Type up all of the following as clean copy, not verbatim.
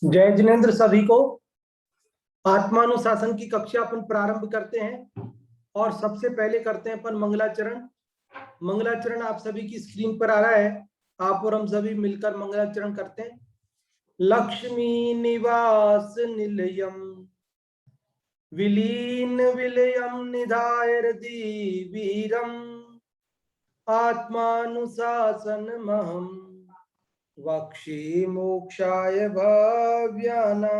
जय जिनेन्द्र सभी को। आत्मानुशासन की कक्षा अपन प्रारंभ करते हैं और सबसे पहले करते हैं अपन मंगलाचरण। मंगलाचरण आप सभी की स्क्रीन पर आ रहा है, आप और हम सभी मिलकर मंगलाचरण करते हैं। लक्ष्मी निवास निलयम विलीन विलयम निधाय वीरम आत्मानुशासन महम वक्षे मोक्षाय भाव्यानाम।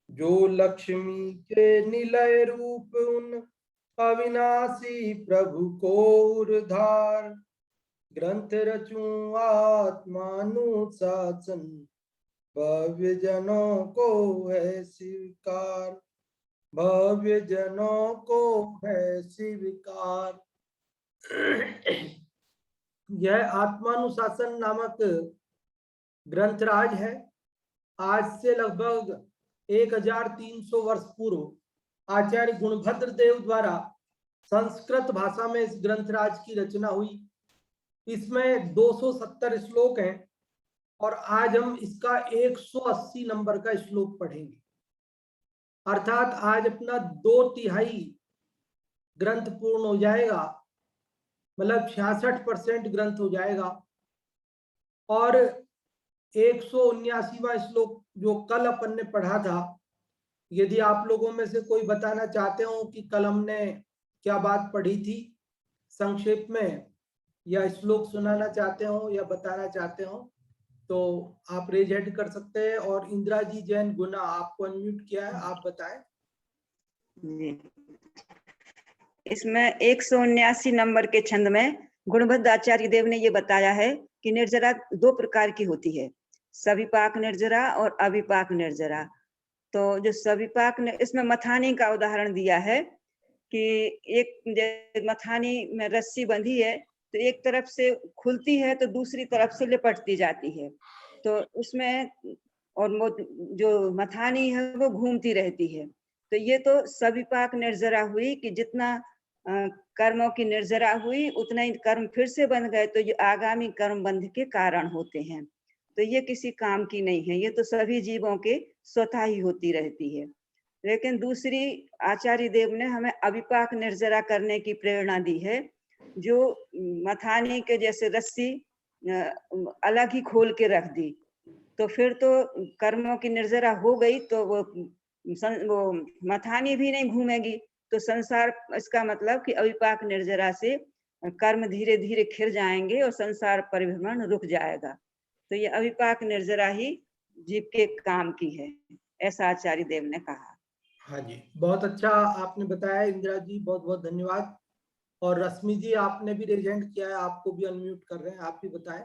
जो लक्ष्मी के निलय रूप उन अविनाशी प्रभु को उद्धार ग्रंथ रचूं आत्मानुशासन भव्य जनों को है स्वीकार, भव्य जनों को है स्वीकार। यह आत्मानुशासन नामक ग्रंथराज है। आज से लगभग 1300 वर्ष पूर्व आचार्य गुणभद्र देव द्वारा संस्कृत भाषा में इस ग्रंथराज की रचना हुई। इसमें 270 श्लोक हैं और आज हम इसका 180 नंबर का श्लोक पढ़ेंगे। अर्थात आज अपना 2/3 ग्रंथ पूर्ण हो जाएगा, मतलब 66% ग्रंथ हो जाएगा। और 179वां श्लोक जो कल अपन ने पढ़ा था, यदि आप लोगों में से कोई बताना चाहते हो कि कल हमने क्या बात पढ़ी थी संक्षेप में, या श्लोक सुनाना चाहते हो या बताना चाहते हो, तो आप रेज हैंड कर सकते हैं। और इंदिरा जी जैन गुना, आपको अनम्यूट किया है, आप बताएं। इसमें 179 नंबर के छंद में गुणभद्र आचार्य देव ने ये बताया है कि निर्जरा 2 प्रकार की होती है, सविपाक निर्जरा और अविपाक निर्जरा। तो जो सविपाक, इसमें मथानी का उदाहरण दिया है कि एक मथानी में रस्सी बंधी है तो एक तरफ से खुलती है तो दूसरी तरफ से लिपटती जाती है, तो उसमें और जो मथानी है वो घूमती रहती है। तो ये तो सविपाक निर्जरा हुई कि जितना कर्मों की निर्जरा हुई उतना ही कर्म फिर से बन गए, तो ये आगामी कर्म बंध के कारण होते हैं। तो ये किसी काम की नहीं है, ये तो सभी जीवों के स्वतः ही होती रहती है। लेकिन दूसरी आचार्य देव ने हमें अविपाक निर्जरा करने की प्रेरणा दी है, जो मथानी के जैसे रस्सी अलग ही खोल के रख दी तो फिर तो कर्मों की निर्जरा हो गई, तो वो मथानी भी नहीं घूमेगी। तो संसार, इसका मतलब कि अविपाक निर्जरा से कर्म धीरे धीरे खिर जाएंगे और संसार परिभ्रमण रुक जाएगा। तो ये अविपाक निर्जरा ही जीव के काम की है, ऐसा आचार्य देव ने कहा। हाँ जी, बहुत अच्छा आपने बताया इंदिरा जी, बहुत बहुत धन्यवाद। और रश्मि जी, आपने भी रेज हैंड किया है, आपको भी अनम्यूट कर रहे हैं, आप भी बताएं।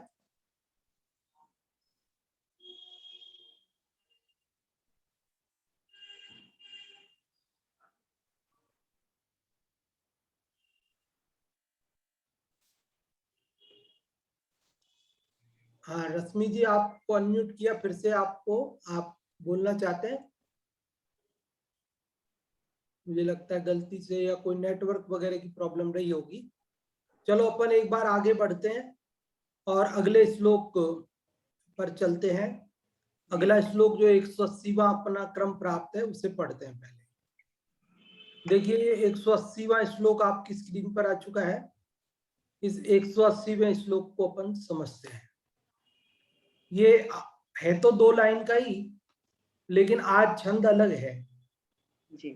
हाँ रश्मि जी, आपको अनम्यूट किया, फिर से आपको, आप बोलना चाहते हैं? मुझे लगता है गलती से या कोई नेटवर्क वगैरह की प्रॉब्लम रही होगी। चलो अपन एक बार आगे बढ़ते हैं और अगले श्लोक पर चलते हैं। अगला श्लोक जो 180वां अपना क्रम प्राप्त है उसे पढ़ते हैं। पहले देखिए, ये 180वां श्लोक आपकी स्क्रीन पर आ चुका है। इस 180वें श्लोक को अपन समझते हैं। ये है तो 2 लाइन का ही, लेकिन आज छंद अलग है जी।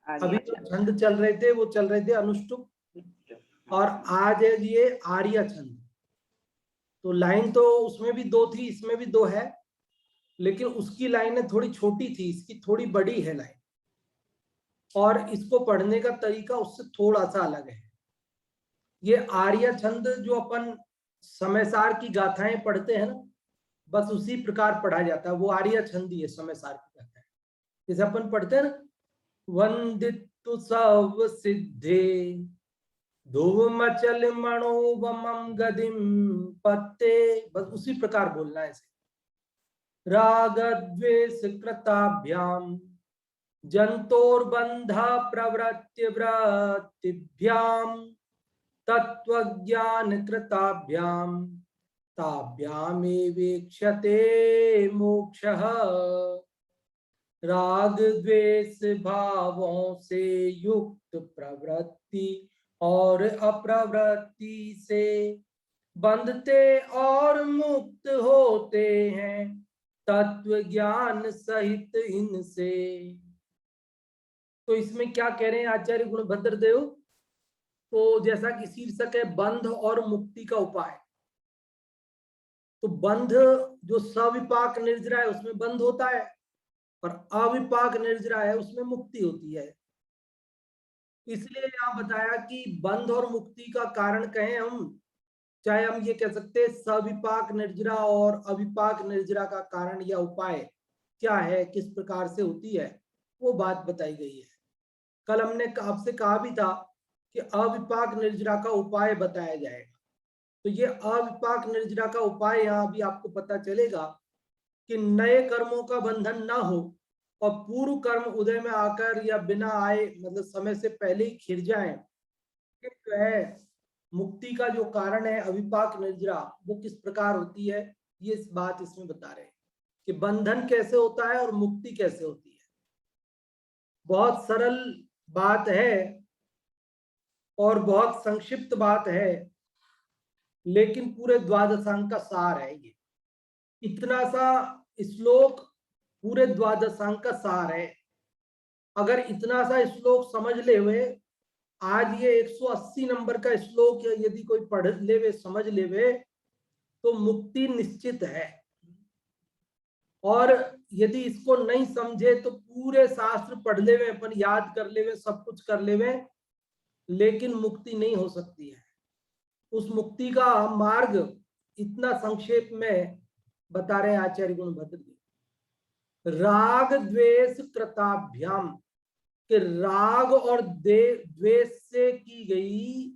अभी जो छंद चल रहे थे वो चल रहे थे अनुष्टुप, और आज है ये आर्य छंद। तो लाइन तो उसमें भी 2 थी, इसमें भी 2 है, लेकिन उसकी लाइनें थोड़ी छोटी थी, इसकी थोड़ी बड़ी है लाइन, और इसको पढ़ने का तरीका उससे थोड़ा सा अलग है। ये आर्य छंद जो अपन समयसार की गाथाएं पढ़ते हैं ना, बस उसी प्रकार पढ़ा जाता है, वो आर्य छंद ही है, समयसार की गाथाएं। जैसे अपन पढ़ते हैं ना, वंदितु सब सिद्धे धूमचल मणोवमं गदिम पत्ते, बस उसी प्रकार बोलना है इसे। रागद्वेष कृताभ्याम जंतोर्बंध प्रवृत्ति वृत्तिभ्याम तत्वज्ञान कृताभ्याम ताभ्यामेवेक्ष्यते मोक्षः। राग द्वेष भावों से युक्त प्रवृत्ति और अप्रवृत्ति से बंधते और मुक्त होते हैं तत्व ज्ञान सहित इनसे। तो इसमें क्या कह रहे हैं आचार्य गुणभद्र देव? तो जैसा कि शीर्षक है बंध और मुक्ति का उपाय, तो बंध जो सविपाक निर्जरा है उसमें बंध होता है और अविपाक निर्जरा है उसमें मुक्ति होती है। इसलिए यहाँ बताया कि बंध और मुक्ति का कारण कहें हम, चाहे हम ये कह सकते हैं सविपाक निर्जरा और अविपाक निर्जरा का कारण या उपाय क्या है, किस प्रकार से होती है, वो बात बताई गई है। कल हमने आपसे कहा भी था कि अविपाक निर्जरा का उपाय बताया जाएगा। तो ये अविपाक निर्जरा का उपाय यहाँ भी आपको पता चलेगा कि नए कर्मों का बंधन ना हो और पूर्व कर्म उदय में आकर या बिना आए मतलब समय से पहले ही खिर जाए, जो है मुक्ति का जो कारण है अविपाक निर्जरा वो किस प्रकार होती है, ये इस बात इसमें बता रहे हैं कि बंधन कैसे होता है और मुक्ति कैसे होती है। बहुत सरल बात है और बहुत संक्षिप्त बात है, लेकिन पूरे द्वादशांग का सार है ये। इतना सा श्लोक पूरे द्वादशांग का सार है। अगर इतना सा श्लोक समझ ले हुए, आज ये 180 नंबर का श्लोक यदि कोई पढ़ लेवे समझ लेवे तो मुक्ति निश्चित है। और यदि इसको नहीं समझे तो पूरे शास्त्र पढ़ लेवे, अपन याद कर लेवे, सब कुछ कर लेवे, लेकिन मुक्ति नहीं हो सकती है। उस मुक्ति का मार्ग इतना संक्षेप में बता रहे आचार्य गुणभद्र जी। राग द्वेष कृताभ्याम, कि राग और द्वेष से की गई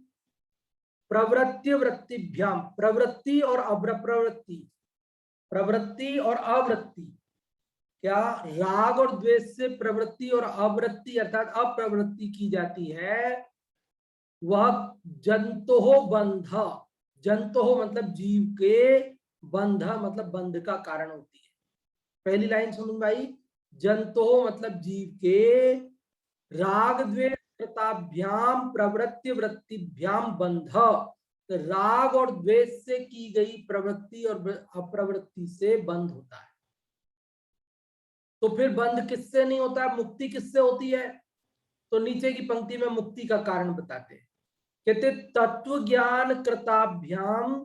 प्रवृत्ति वृत्तिभ्याम, प्रवृत्ति और अप्रवृत्ति, प्रवृत्ति और अवृत्ति, क्या राग और द्वेष से प्रवृत्ति और अवृत्ति अर्थात अप्रवृत्ति की जाती है, वह जंतोह बंध, जंतोह मतलब जीव के, बंध मतलब बंध का कारण होती है। पहली लाइन समझ में आई? जंतोह मतलब जीव के, राग द्वेष कृताभ्याम प्रवृत्ति वृत्तिभ्याम बंध, राग और द्वेष से की गई प्रवृत्ति और अप्रवृत्ति से बंध होता है। तो फिर बंध किससे नहीं होता है, मुक्ति किससे होती है? तो नीचे की पंक्ति में मुक्ति का कारण बताते हैं। कहते तत्व ज्ञान कृताभ्याम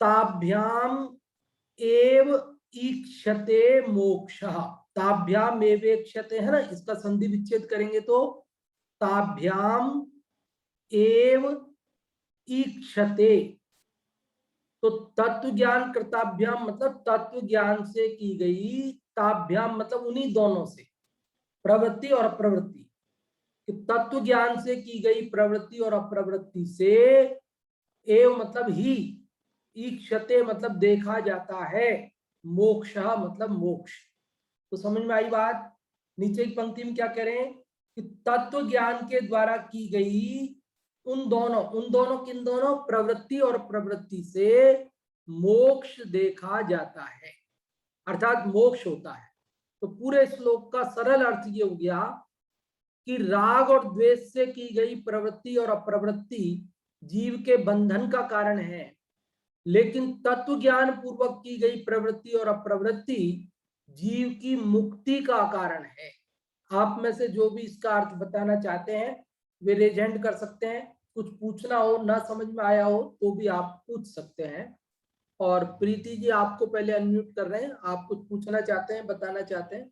ताभ्याम एव ईक्षते मोक्षः, ताभ्याम एवेक्षते है ना, इसका संधि विच्छेद करेंगे तो ताभ्याम एव ईक्षते। तो तत्व ज्ञान कृताभ्याम मतलब तत्व ज्ञान से की गई, ताभ्याम मतलब उन्हीं दोनों से, प्रवृत्ति और अप्रवृत्ति, तत्व ज्ञान से की गई प्रवृत्ति और अप्रवृत्ति से, एव मतलब ही, ईक्षते मतलब देखा जाता है, मोक्ष मतलब मोक्ष। तो समझ में आई बात? नीचे की पंक्ति में क्या कह रहे हैं कि तत्व ज्ञान के द्वारा की गई उन दोनों किन दोनों, प्रवृत्ति और प्रवृत्ति से मोक्ष देखा जाता है, अर्थात मोक्ष होता है। तो पूरे श्लोक का सरल अर्थ ये हो गया कि राग और द्वेष से की गई प्रवृत्ति और अप्रवृत्ति जीव के बंधन का कारण है, लेकिन तत्व ज्ञान पूर्वक की गई प्रवृत्ति और अप्रवृत्ति जीव की मुक्ति का कारण है। आप में से जो भी इसका अर्थ बताना चाहते हैं वे रेज हैंड कर सकते हैं। कुछ पूछना हो, ना समझ में आया हो तो भी आप पूछ सकते हैं। और प्रीति जी आपको पहले अनम्यूट कर रहे हैं, आप कुछ पूछना चाहते हैं, बताना चाहते हैं?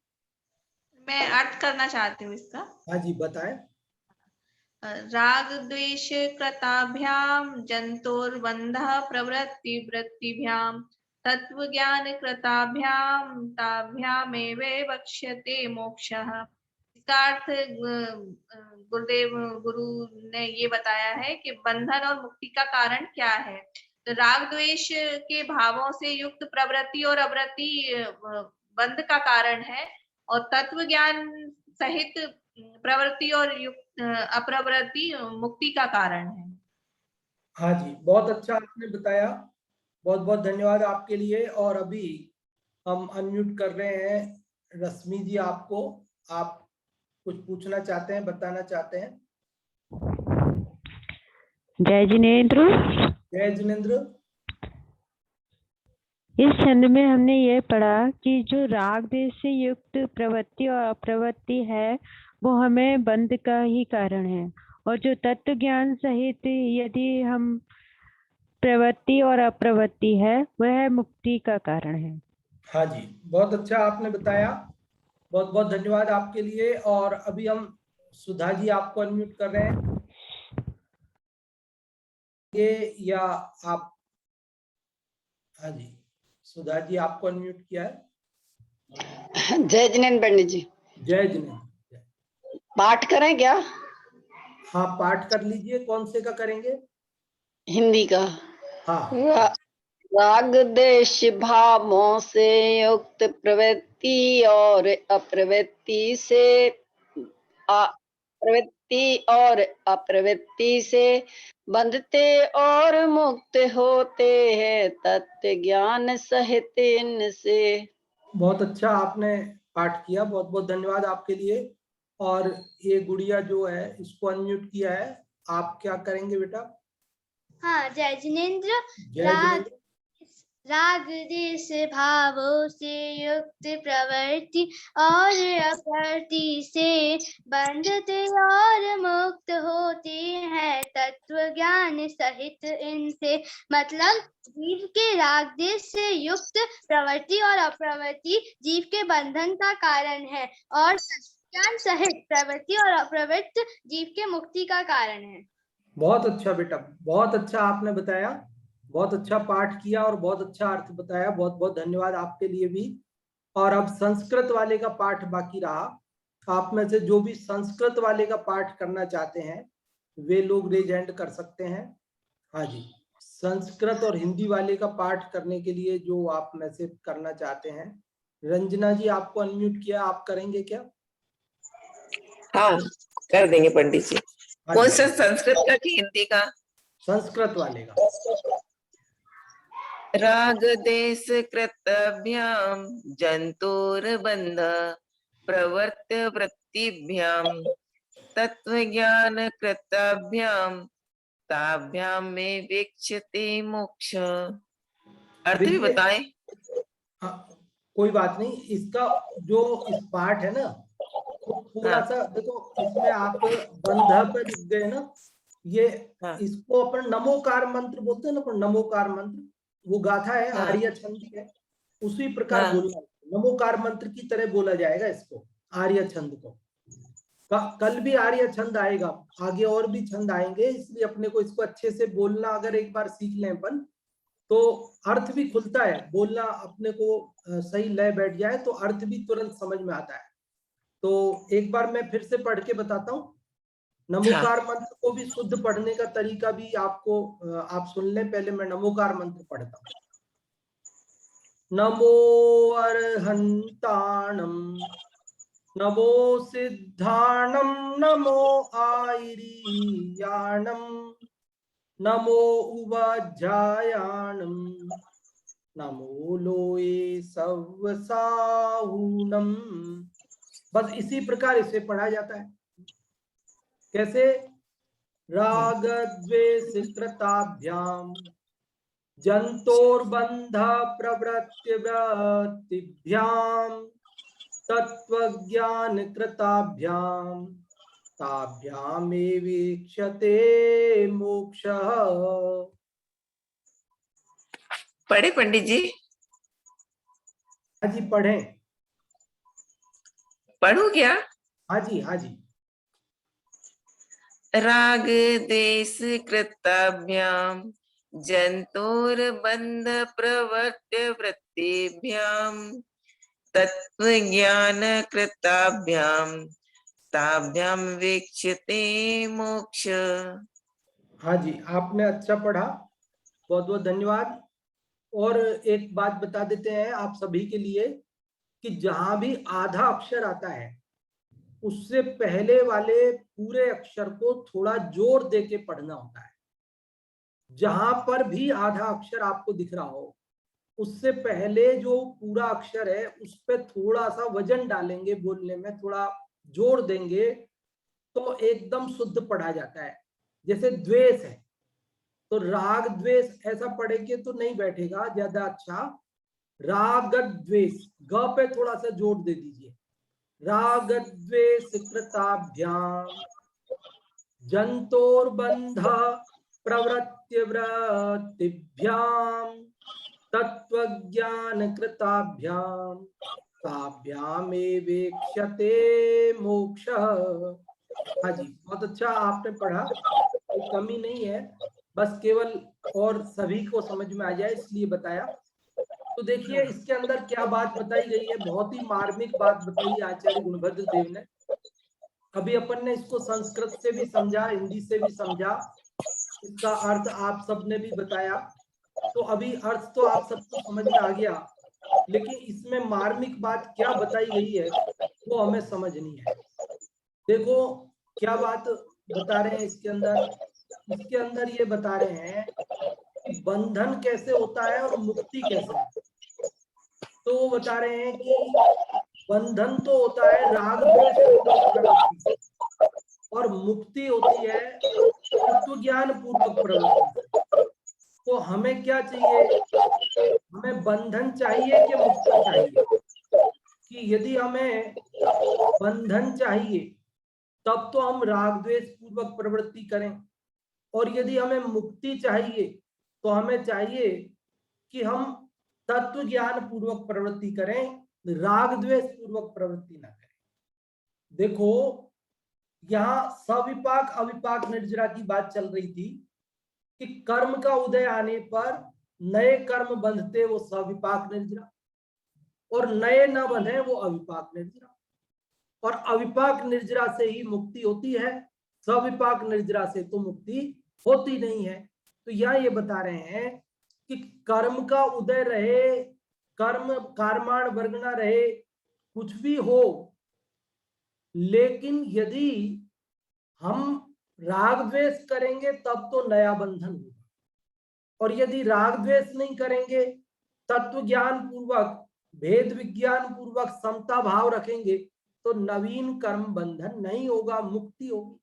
मैं अर्थ करना चाहती हूँ इसका। हाँ जी बताएं। राग द्वेष कृताभ्याम जंतोर्बंधः प्रवृत्ति वृत्तिभ्याम तत्व ज्ञान कृताभ्याम ताभ्यामेवे वक्ष्यते मोक्षः। इसका अर्थ गुरुदेव गुरु ने ये बताया है कि बंधन और मुक्ति का कारण क्या है। तो राग द्वेष के भावों से युक्त प्रवृत्ति और अवृत्ति बंध का कारण है, और तत्व ज्ञान सहित प्रवृत्ति और युक्त अप्रवृत्ति मुक्ति का कारण है। हाँ जी, बहुत अच्छा आपने बताया, बहुत बहुत धन्यवाद आपके लिए। और अभी हम अनम्यूट कर रहे हैं रश्मि जी आपको। आप कुछ पूछना चाहते हैं, बताना चाहते हैं? जय जिनेन्द्र। जय जिनेन्द्र। इस छंद में हमने ये पढ़ा कि जो राग देश से युक्त प्रवृत्ति और अप्रवृत्ति है वो हमें बंध का ही कारण है, और जो तत्व ज्ञान सहित यदि हम प्रवृत्ति और अप्रवृत्ति है वह मुक्ति का कारण है। हाँ जी, बहुत अच्छा आपने बताया, बहुत बहुत धन्यवाद आपके लिए। और अभी हम सुधा जी आपको अनम्यूट कर रहे हैं, ये या आप? हाँ जी, सुधा जी आपको अनम्यूट किया है। जय जिनेन्द्र पंडित जी। जय जिनेन्द्र। पाठ करें क्या? हाँ, पाठ कर लीजिए। कौन से का करेंगे? हिंदी का। हाँ। राग देश भावों से युक्त प्रवृत्ति और अप्रवृत्ति से प्रवृत्ति और अप्रवृत्ति से बंधते और मुक्त होते हैं तत्व ज्ञान सहित इनसे। बहुत अच्छा आपने पाठ किया, बहुत बहुत धन्यवाद आपके लिए। और ये गुड़िया जो है इसको अनम्यूट किया है, आप क्या करेंगे बेटा? हाँ, जय जिनेन्द्र। जय जिनेन्द्र। राग देश भावों से युक्त प्रवृत्ति और अप्रवृत्ति से बंधते और मुक्त होते हैं तत्व ज्ञान सहित इनसे। मतलब जीव के राग देश से युक्त प्रवृत्ति और अप्रवृत्ति जीव के बंधन का कारण है, और ज्ञान सहित प्रवृत्ति और अप्रवृत्ति जीव के मुक्ति का कारण है। बहुत अच्छा बेटा, बहुत अच्छा आपने बताया, बहुत अच्छा पाठ किया और बहुत अच्छा अर्थ बताया। बहुत बहुत धन्यवाद आपके लिए भी। और अब संस्कृत वाले का पाठ बाकी रहा। आप में से जो भी संस्कृत वाले का पाठ करना चाहते हैं वे लोग रेज हैंड कर सकते हैं। हाँ जी, संस्कृत और हिंदी वाले का पाठ करने के लिए जो आप में से करना चाहते हैं। रंजना जी आपको अनम्यूट किया, आप करेंगे क्या? हाँ, कर देंगे पंडित जी। हाँ कौन जी, सा, संस्कृत का कि हिंदी का? संस्कृत वाले का। राग देश कृतभ्याम जंतुर्बंध प्रवर्त्य वृत्तिभ्याम तत्व ज्ञान कृताभ्याम ताभ्याम में वीक्षते मोक्ष। अर्थ भी देखिए, बताएं। हाँ, कोई बात नहीं। इसका जो इस पाठ है ना, तो थोड़ा हाँ, सा देखो, इसमें आप बंध पे लिख गए ना, ये हाँ, इसको अपन नमोकार मंत्र बोलते हैं ना, पर नमोकार मंत्र वो गाथा है, हाँ, आर्य छंद है, उसी प्रकार हाँ, बोलना है। नमोकार मंत्र की तरह बोला जाएगा इसको, आर्य छंद को। कल भी आर्य छंद आएगा, आगे और भी छंद आएंगे, इसलिए अपने को इसको अच्छे से बोलना अगर एक बार सीख लें अपन, तो अर्थ भी खुलता है। बोलना अपने को सही लय बैठ जाए तो अर्थ भी तुरंत समझ में आता है। तो एक बार मैं फिर से पढ़ के बताता हूँ। नमोकार मंत्र को भी शुद्ध पढ़ने का तरीका भी आपको आप सुन लें। पहले मैं नमोकार मंत्र पढ़ता हूँ। नमो अर्हंताणम, नमो सिद्धाणम, नमो आयरीयाणम, नमो उवाध्यायाणम, नमो लोए सवसाहुनम। बस इसी प्रकार इसे पढ़ा जाता है। कैसे? राग द्वेष कृताभ्याम जंतोर्बंध प्रवृत्ति वृत्तिभ्याम तत्वज्ञान कृताभ्याम ताभ्याम वीक्षते मोक्षः। पढ़े पंडित जी? हाँ जी, पढ़ें। पढ़ू क्या? हाँ जी, हाँ जी। राग देश कृताभ्याम जंतुर्बंध प्रवर्त्य वृत्तिभ्याम तत्व ज्ञान कृताभ्याम ताभ्याम वीक्षते मोक्ष। हाँ जी, आपने अच्छा पढ़ा, बहुत बहुत धन्यवाद। और एक बात बता देते हैं आप सभी के लिए कि जहां भी आधा अक्षर आता है उससे पहले वाले पूरे अक्षर को थोड़ा जोर दे के पढ़ना होता है। जहां पर भी आधा अक्षर आपको दिख रहा हो, उससे पहले जो पूरा अक्षर है उस पे थोड़ा सा वजन डालेंगे, बोलने में थोड़ा जोर देंगे, तो एकदम शुद्ध पढ़ा जाता है। जैसे द्वेष है, तो राग द्वेष ऐसा पढ़ेंगे तो नहीं बैठेगा ज्यादा अच्छा। राग द्वेष, ग पे थोड़ा सा जोर दे दीजिए। राग द्वेष कृताभ्याम जंतोर्बंध प्रवृत्ति वृत्तिभ्याम तत्वज्ञान कृताभ्याम ताभ्यामेवेक्ष्यते मोक्षः। हाँ जी, बहुत अच्छा आपने पढ़ा, कोई कमी नहीं है, बस केवल और सभी को समझ में आ जाए इसलिए बताया। तो देखिए इसके अंदर क्या बात बताई गई है, बहुत ही मार्मिक बात बताई है आचार्य गुणभद्र देव ने। अभी अपन ने इसको संस्कृत से भी समझा, हिंदी से भी समझा, इसका अर्थ आप सबने भी बताया, तो अभी अर्थ तो आप सबको समझ में आ गया, लेकिन इसमें मार्मिक बात क्या बताई गई है वो हमें समझनी है। देखो क्या बात बता रहे हैं इसके अंदर ये बता रहे हैं कि बंधन कैसे होता है और मुक्ति कैसे है। तो वो बता रहे हैं कि बंधन तो होता है राग द्वेष प्रवृत्ति से, और मुक्ति होती है तत्व ज्ञान पूर्वक प्रवृत्ति से। तो हमें क्या चाहिए, हमें बंधन चाहिए कि मुक्ति चाहिए? कि यदि हमें बंधन चाहिए तब तो हम राग द्वेष पूर्वक प्रवृत्ति करें, और यदि हमें मुक्ति चाहिए तो हमें चाहिए कि हम तत्व ज्ञान पूर्वक प्रवृत्ति करें, राग द्वेष पूर्वक प्रवृत्ति ना करें। देखो यहाँ सविपाक अविपाक निर्जरा की बात चल रही थी कि कर्म का उदय आने पर नए कर्म बंधते वो सविपाक निर्जरा, और नए न बंधे वो अविपाक निर्जरा, और अविपाक निर्जरा से ही मुक्ति होती है, सविपाक निर्जरा से तो मुक्ति होती नहीं है। तो यहाँ ये बता रहे हैं कि कर्म का उदय रहे, कर्म कर्माण वर्गना रहे, कुछ भी हो, लेकिन यदि हम राग द्वेष करेंगे तब तो नया बंधन होगा, और यदि राग द्वेष नहीं करेंगे, तत्व ज्ञान पूर्वक भेद विज्ञान पूर्वक समता भाव रखेंगे, तो नवीन कर्म बंधन नहीं होगा, मुक्ति होगी।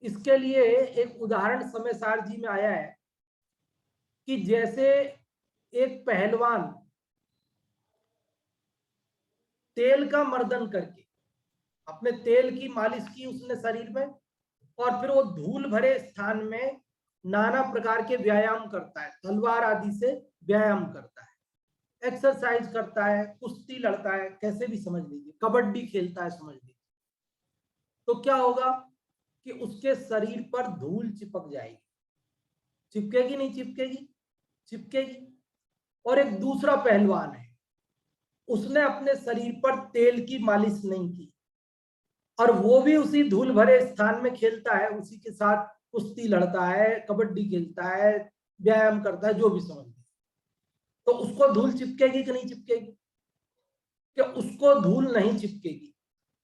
इसके लिए एक उदाहरण समय सार जी में आया है कि जैसे एक पहलवान तेल का मर्दन करके अपने तेल की मालिश की उसने शरीर में, और फिर वो धूल भरे स्थान में नाना प्रकार के व्यायाम करता है, तलवार आदि से व्यायाम करता है, एक्सरसाइज करता है, कुश्ती लड़ता है, कैसे भी समझ लीजिए, कबड्डी खेलता है समझ लीजिए। तो क्या होगा कि उसके शरीर पर धूल चिपक जाएगी। चिपकेगी नहीं चिपकेगी? चिपकेगी। और एक दूसरा पहलवान है, उसने अपने शरीर पर तेल की मालिश नहीं की, और वो भी उसी धूल भरे स्थान में खेलता है, उसी के साथ कुश्ती लड़ता है, कबड्डी खेलता है, व्यायाम करता है, जो भी समझ लीजिए। तो उसको धूल चिपकेगी कि नहीं चिपकेगी? कि उसको धूल नहीं चिपकेगी,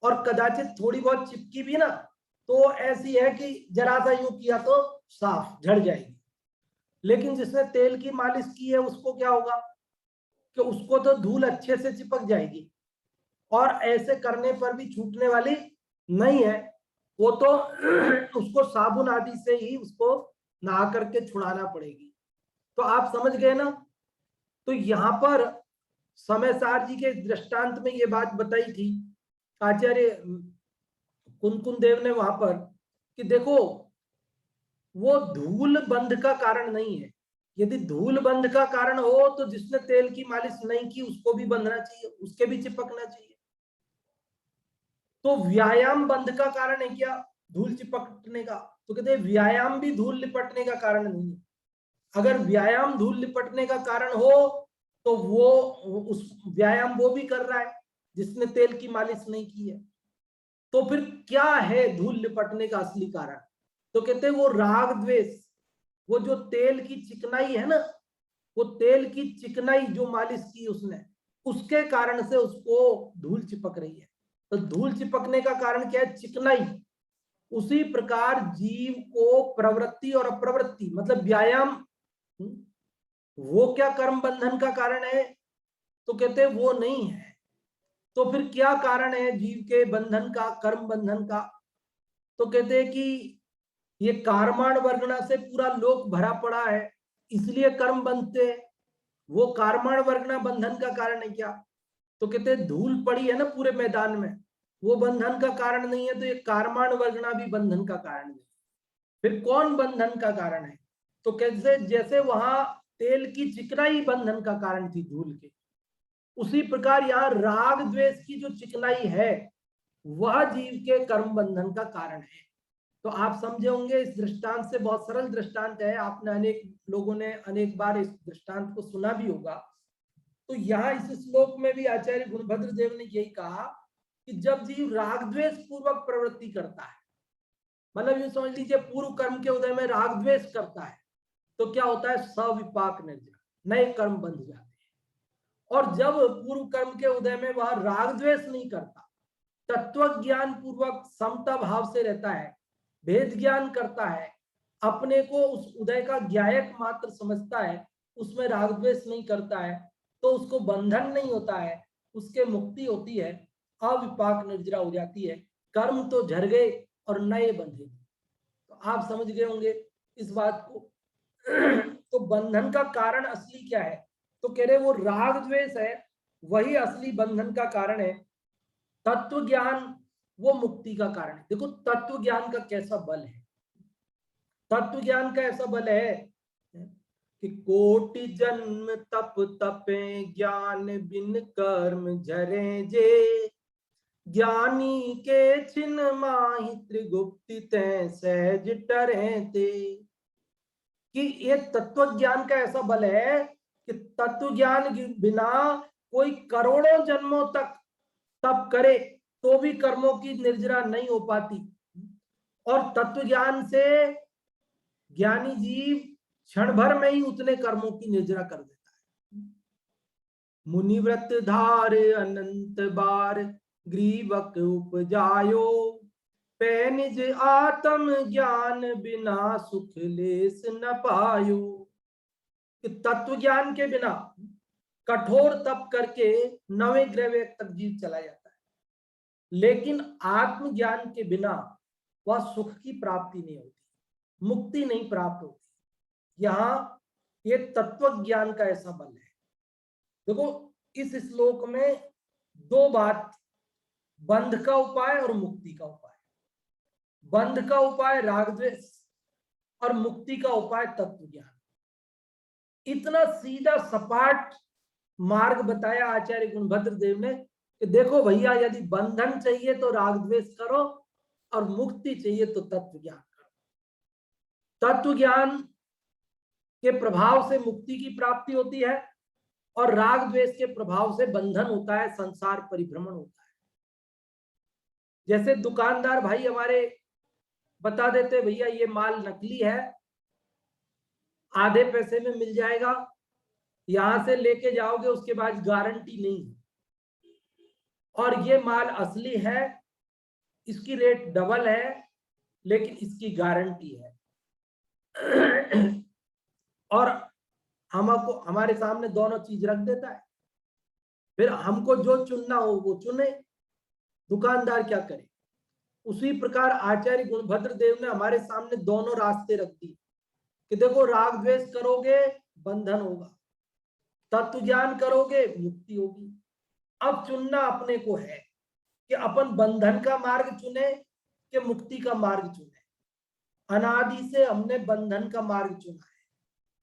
और कदाचित थोड़ी बहुत चिपकी भी ना तो ऐसी है कि जरा सा यूं किया तो साफ झड़ जाएगी। लेकिन जिसने तेल की मालिश की है उसको क्या होगा कि उसको तो धूल अच्छे से चिपक जाएगी, और ऐसे करने पर भी छूटने वाली नहीं है, वो तो उसको साबुन आदि से ही उसको नहा करके छुड़ाना पड़ेगी। तो आप समझ गए ना। तो यहाँ पर समय सार जी के दृष्टांत में ये बात बताई थी आचार्य कुंकुम देव ने वहां पर कि देखो वो धूल बंध का कारण नहीं है। यदि धूल बंध का कारण हो तो जिसने तेल की मालिश नहीं की उसको भी बंधना चाहिए, उसके भी चिपकना चाहिए। तो व्यायाम बंध का कारण है क्या धूल चिपकने का? तो कहते हैं व्यायाम भी धूल लिपटने का कारण नहीं है। अगर व्यायाम धूल लिपटने का कारण हो तो वो उस व्यायाम वो भी कर रहा है जिसने तेल की मालिश नहीं की है। तो फिर क्या है धूल लिपटने का असली कारण? तो कहते हैं वो राग द्वेष, वो जो तेल की चिकनाई है ना, वो तेल की चिकनाई जो मालिश की उसने, उसके कारण से उसको धूल चिपक रही है। तो धूल चिपकने का कारण क्या है? चिकनाई। उसी प्रकार जीव को प्रवृत्ति और अप्रवृत्ति मतलब व्यायाम, वो क्या कर्म बंधन का कारण है? तो कहते हैं वो नहीं है। तो फिर क्या कारण है जीव के बंधन का, कर्म बंधन का? तो कहते हैं कि ये कार्माण वर्गणा से पूरा लोक भरा पड़ा है, इसलिए कर्म बनते हैं। वो कार्माण वर्गणा बंधन का कारण है क्या? तो कहते हैं धूल पड़ी है ना पूरे मैदान में, वो बंधन का कारण नहीं है, तो ये कार्माण वर्गणा भी बंधन का कारण है। फिर कौन बंधन का कारण है? तो कैसे, जैसे वहां तेल की चिकनाई बंधन का कारण थी धूल के, उसी प्रकार यहाँ राग द्वेष की जो चिकनाई है वह जीव के कर्म बंधन का कारण है। तो आप समझे होंगे, इस दृष्टांत से, बहुत सरल दृष्टांत है, आपने अनेक लोगों ने अनेक बार इस दृष्टांत को सुना भी होगा। तो यहाँ इस श्लोक में भी आचार्य गुणभद्र देव ने यही कहा कि जब जीव राग द्वेष पूर्वक प्रवृत्ति करता है, मतलब ये समझ लीजिए पूर्व कर्म के उदय में राग द्वेष करता है, तो क्या होता है? सविपाक निर्जरा, नए कर्म बंध जाते हैं। और जब पूर्व कर्म के उदय में वह राग द्वेष नहीं करता, तत्व ज्ञान पूर्वक समता भाव से रहता है, भेद ज्ञान करता है, अपने को उस उदय का ज्ञायक मात्र समझता है, उसमें राग द्वेष नहीं करता है, तो उसको बंधन नहीं होता है, उसके मुक्ति होती है, अविपाक निर्जरा हो जाती है, कर्म तो झड़ गए और नए बंधे। तो आप समझ गए होंगे इस बात को। तो बंधन का कारण असली क्या है? तो कह रहे वो राग द्वेष है, वही असली बंधन का कारण है। तत्व ज्ञान वो मुक्ति का कारण है। देखो तत्व ज्ञान का कैसा बल है, तत्व ज्ञान का ऐसा बल है कि कोटि जन्म तप तपे ज्ञान बिन कर्म झरे जे, ज्ञानी के छिन्न माहि त्रिगुप्ति तै सहज टरे ते। कि ये तत्व ज्ञान का ऐसा बल है कि तत्व ज्ञान के बिना कोई करोड़ों जन्मों तक तप करे तो भी कर्मों की निर्जरा नहीं हो पाती, और तत्व ज्ञान से ज्ञानी जीव क्षण भर में ही उतने कर्मों की निर्जरा कर देता है। मुनिव्रत धार अनंत बार ग्रीवक उपजायो, पे निज आत्म ज्ञान बिना सुख लेस न पायो। कि तत्व ज्ञान के बिना कठोर तप करके 9वें ग्रह तक जीव चला जाता है, लेकिन आत्मज्ञान के बिना वह सुख की प्राप्ति नहीं होती, मुक्ति नहीं प्राप्त होती। यहाँ ये तत्व ज्ञान का ऐसा बल है। देखो इस श्लोक में दो बात, बंध का उपाय और मुक्ति का उपाय। बंध का उपाय राग द्वेष और मुक्ति का उपाय तत्व ज्ञान। इतना सीधा सपाट मार्ग बताया आचार्य गुणभद्र देव ने कि देखो भैया, यदि बंधन चाहिए तो राग द्वेष करो और मुक्ति चाहिए तो तत्व ज्ञान करो। तत्व ज्ञान के प्रभाव से मुक्ति की प्राप्ति होती है और राग द्वेष के प्रभाव से बंधन होता है, संसार परिभ्रमण होता है। जैसे दुकानदार भाई हमारे बता देते भैया ये माल नकली है, आधे पैसे में मिल जाएगा, यहां से लेके जाओगे उसके बाद गारंटी नहीं है, और ये माल असली है, इसकी रेट डबल है लेकिन इसकी गारंटी है। और हमको हमारे सामने दोनों चीज रख देता है, फिर हमको जो चुनना हो वो चुने, दुकानदार क्या करे। उसी प्रकार आचार्य गुणभद्र देव ने हमारे सामने दोनों रास्ते रख दिए कि देखो राग द्वेष करोगे बंधन होगा, तत्व ज्ञान करोगे मुक्ति होगी। अब चुनना अपने को है कि अपन बंधन का मार्ग चुने कि मुक्ति का मार्ग चुने। अनादि से हमने बंधन का मार्ग चुना है,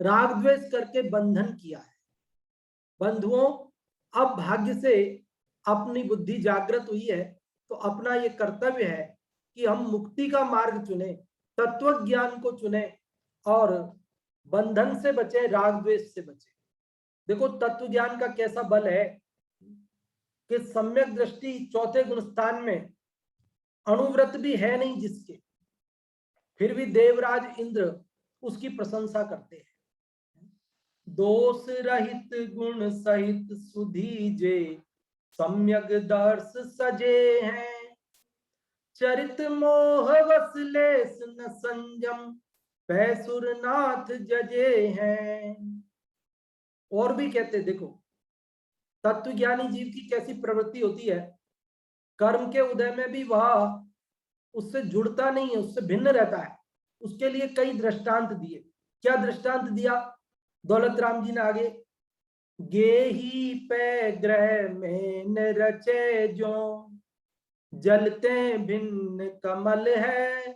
राग द्वेष करके बंधन किया है। बंधुओं, अब भाग्य से अपनी बुद्धि जागृत हुई है तो अपना ये कर्तव्य है कि हम मुक्ति का मार्ग चुने, तत्व ज्ञान को चुने और बंधन से बचे, राग द्वेष से बचे। देखो तत्व ज्ञान का कैसा बल है कि सम्यक दृष्टि चौथे गुण स्थान में अणुव्रत भी है नहीं जिसके, फिर भी देवराज इंद्र उसकी प्रशंसा करते हैं। दोष रहित गुण सहित सुधीजे, सम्यक दर्श सजे हैं, चरित मोह वसलेस न संयम पैसुरनाथ जजे हैं। और भी कहते, देखो तत्वज्ञानी जीव की कैसी प्रवृत्ति होती है, कर्म के उदय में भी वह उससे जुड़ता नहीं है, उससे भिन्न रहता है। उसके लिए कई दृष्टांत दिए। क्या दृष्टांत दिया दौलत राम जी ने आगे, गेही पे ग्रह में न रचे जो जलते भिन्न कमल है,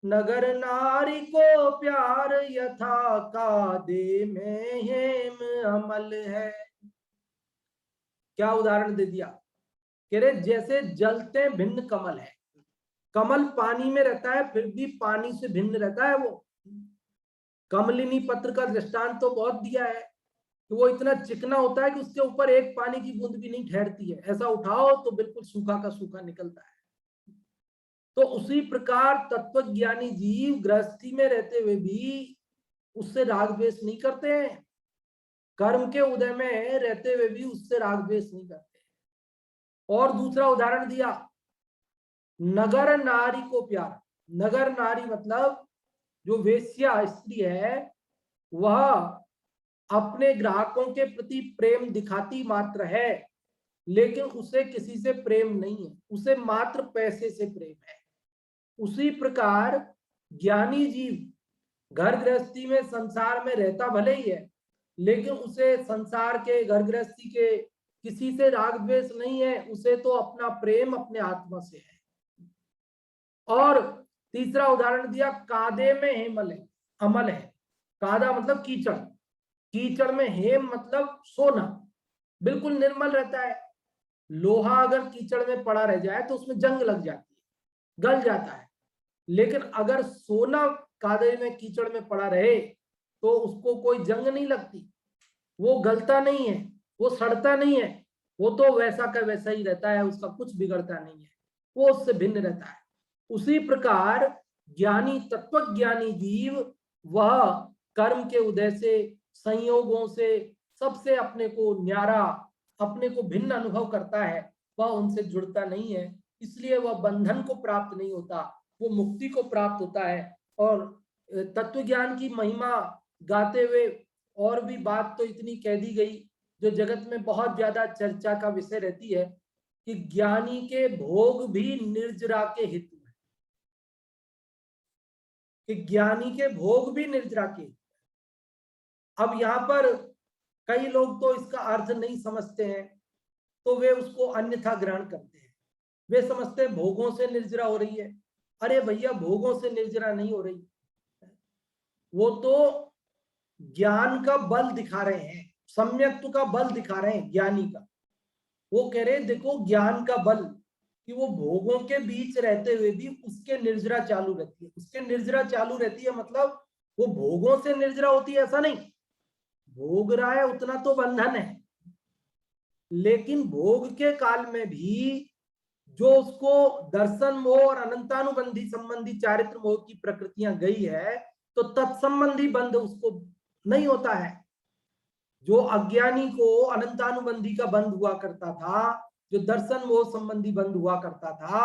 नगर नारी को प्यार यथा कादे में हेम अमल है। क्या उदाहरण दे दिया, कह रहे जैसे जलते भिन्न कमल है। कमल पानी में रहता है फिर भी पानी से भिन्न रहता है। वो कमलिनी पत्र का दृष्टांत तो बहुत दिया है कि वो इतना चिकना होता है कि उसके ऊपर एक पानी की बूंद भी नहीं ठहरती है, ऐसा उठाओ तो बिल्कुल सूखा का सूखा निकलता है। तो उसी प्रकार तत्वज्ञानी जीव गृहस्थी में रहते हुए भी उससे राग द्वेष नहीं करते हैं, कर्म के उदय में रहते हुए भी उससे राग द्वेष नहीं करते। और दूसरा उदाहरण दिया, नगर नारी को प्यार। नगर नारी मतलब जो वेश्या स्त्री है वह अपने ग्राहकों के प्रति प्रेम दिखाती मात्र है, लेकिन उसे किसी से प्रेम नहीं है, उसे मात्र पैसे से प्रेम है। उसी प्रकार ज्ञानी जीव घर गृहस्थी में संसार में रहता भले ही है, लेकिन उसे संसार के घर गृहस्थी के किसी से राग द्वेष नहीं है, उसे तो अपना प्रेम अपने आत्मा से है। और तीसरा उदाहरण दिया, कादे में हेमल है, अमल है। कादा मतलब कीचड़, कीचड़ में हेम मतलब सोना, बिल्कुल निर्मल रहता है। लोहा अगर कीचड़ में पड़ा रह जाए तो उसमें जंग लग जाती है, गल जाता है, लेकिन अगर सोना कादे में कीचड़ में पड़ा रहे तो उसको कोई जंग नहीं लगती, वो गलता नहीं है, वो सड़ता नहीं है, वो तो वैसा का वैसा ही रहता है, उसका कुछ बिगड़ता नहीं है, वो उससे भिन्न रहता है। उसी प्रकार ज्ञानी तत्वज्ञानी जीव वह कर्म के उदय से, संयोगों से, सबसे अपने को न्यारा, अपने को भिन्न अनुभव करता है, वह उनसे जुड़ता नहीं है, इसलिए वह बंधन को प्राप्त नहीं होता, वो मुक्ति को प्राप्त होता है। और तत्वज्ञान की महिमा गाते हुए और भी बात तो इतनी कह दी गई जो जगत में बहुत ज्यादा चर्चा का विषय रहती है कि ज्ञानी के भोग भी निर्जरा के हित में, कि ज्ञानी के भोग भी निर्जरा के। अब यहाँ पर कई लोग तो इसका अर्थ नहीं समझते हैं, तो वे उसको अन्यथा ग्रहण करते हैं। वे समझते हैं भोगों से निर्जरा हो रही है। अरे भैया, भोगों से निर्जरा नहीं हो रही, वो तो ज्ञान का बल दिखा रहे हैं, सम्यक्त्व का बल दिखा रहे हैं ज्ञानी का। वो कह रहे हैं देखो ज्ञान का बल, कि वो भोगों के बीच रहते हुए भी उसके निर्जरा चालू रहती है। उसके निर्जरा चालू रहती है मतलब वो भोगों से निर्जरा होती है ऐसा नहीं, भोग रहा है उतना तो बंधन है, लेकिन भोग के काल में भी जो उसको दर्शन मोह और अनंतानुबंधी संबंधी चारित्र मोह की प्रकृतियां गई है, तो तत्संबंधी बंध उसको नहीं होता है। जो अज्ञानी को अनंतानुबंधी का बंध हुआ करता था, जो दर्शन मोह संबंधी बंध हुआ करता था,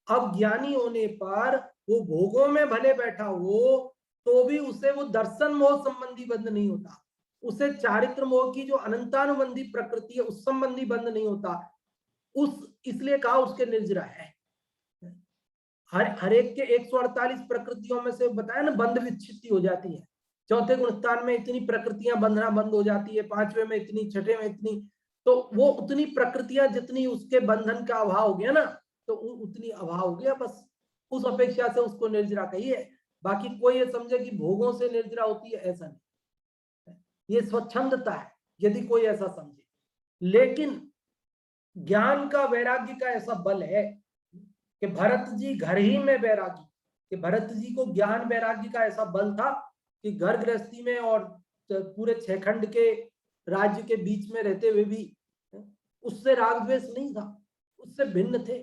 अब ज्ञानी होने पर वो भोगों में भले बैठा हो तो भी उसे वो दर्शन मोह संबंधी बंध नहीं होता, उसे चारित्र मोह की जो अनंतानुबंधी प्रकृति है उस संबंधी बंध नहीं होता। इसलिए कहा उसके निर्जरा है। हर एक के 148 प्रकृतियों में से बताया ना, बंध विच्छित्ति हो जाती है। चौथे गुणस्थान में इतनी प्रकृतियां बंधना बंद हो जाती है, पांचवे में इतनी, छठे में इतनी, तो वो उतनी प्रकृतियां जितनी उसके बंधन का अभाव हो गया ना, तो उतनी अभाव हो गया, बस उस अपेक्षा से उसको निर्जरा कहिए। बाकी कोई ये समझे कि भोगों से निर्जरा होती है, ऐसा नहीं, ये स्वच्छंदता है यदि कोई ऐसा समझे। लेकिन ज्ञान का, वैराग्य का ऐसा बल है कि भरत जी घर ही में वैरागी, कि भरत जी को ज्ञान वैराग्य का ऐसा बल था कि घर गृहस्थी में और पूरे 6 खंड के राज्य के बीच में रहते हुए भी उससे राग द्वेष नहीं था, उससे भिन्न थे।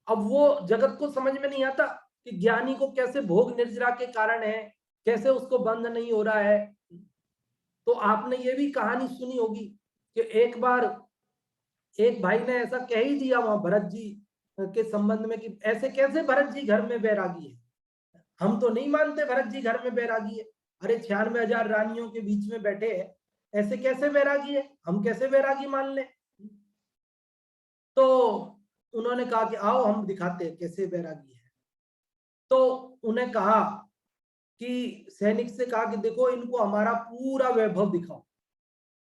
अब वो जगत को समझ में नहीं आता कि ज्ञानी को कैसे भोग निर्जरा के कारण है, कैसे उसको बंध नहीं हो रहा है। तो आपने ये भी कहानी सुनी होगी कि एक बार एक भाई ने ऐसा कह ही दिया वहां भरत जी के संबंध में कि ऐसे कैसे भरत जी घर में बैरागी है, हम तो नहीं मानते भरत जी घर में बैरागी है। अरे 96,000 रानियों के बीच में बैठे हैं, ऐसे कैसे बैरागी है, हम कैसे बैरागी मान लें। तो उन्होंने कहा कि आओ हम दिखाते हैं कैसे बैरागी है। तो उन्हें कहा कि सैनिक से कहा कि देखो इनको हमारा पूरा वैभव दिखाओ।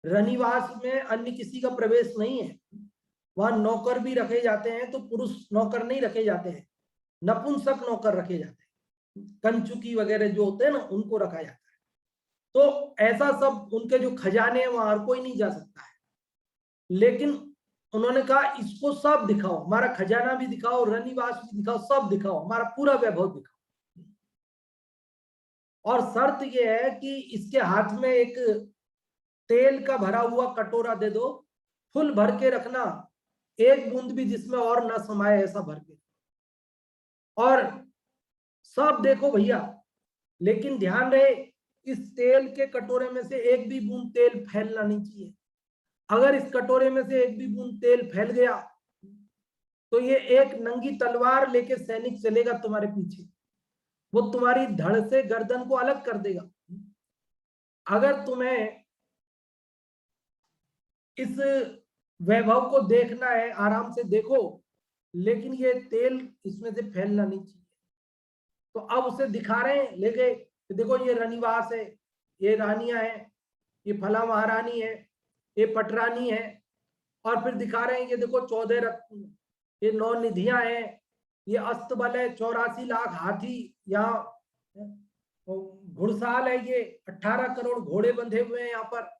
रनिवास में अन्य किसी का प्रवेश नहीं है, वहां नौकर भी रखे जाते हैं तो पुरुष नौकर नहीं रखे जाते हैं, नपुंसक नौकर रखे जाते हैं, कंचुकी वगैरह जो होते हैं ना उनको रखा जाता है। तो ऐसा सब उनके जो खजाने हैं वहां हर कोई नहीं जा सकता है। लेकिन उन्होंने कहा इसको सब दिखाओ, हमारा खजाना भी दिखाओ, रनिवास भी दिखाओ, सब दिखाओ, हमारा पूरा वैभव दिखाओ। और शर्त यह है कि इसके हाथ में एक तेल का भरा हुआ कटोरा दे दो, फुल भर के रखना, एक बूंद भी जिसमें और न समाये ऐसा भर के। और सब देखो भैया, लेकिन ध्यान रहे इस तेल के कटोरे में से एक भी बूंद तेल फैलना नहीं चाहिए। अगर इस कटोरे में से एक भी बूंद तेल फैल गया तो ये एक नंगी तलवार लेके सैनिक चलेगा तुम्हारे पीछे, वो तुम्हारी धड़ से गर्दन को अलग कर देगा। अगर तुम्हें इस वैभव को देखना है आराम से देखो, लेकिन ये तेल इसमें से फैलना नहीं चाहिए। तो अब उसे दिखा रहे हैं लेके, देखो ये रनिवास है, ये रानियां हैं, ये फला महारानी है, ये पटरानी है। और फिर दिखा रहे हैं ये देखो 14 रत्न, ये 9 निधियां हैं, ये अस्तबल है, 84 लाख हाथी, यहाँ घुड़साल है, ये 18 करोड़ घोड़े बंधे हुए हैं यहाँ पर।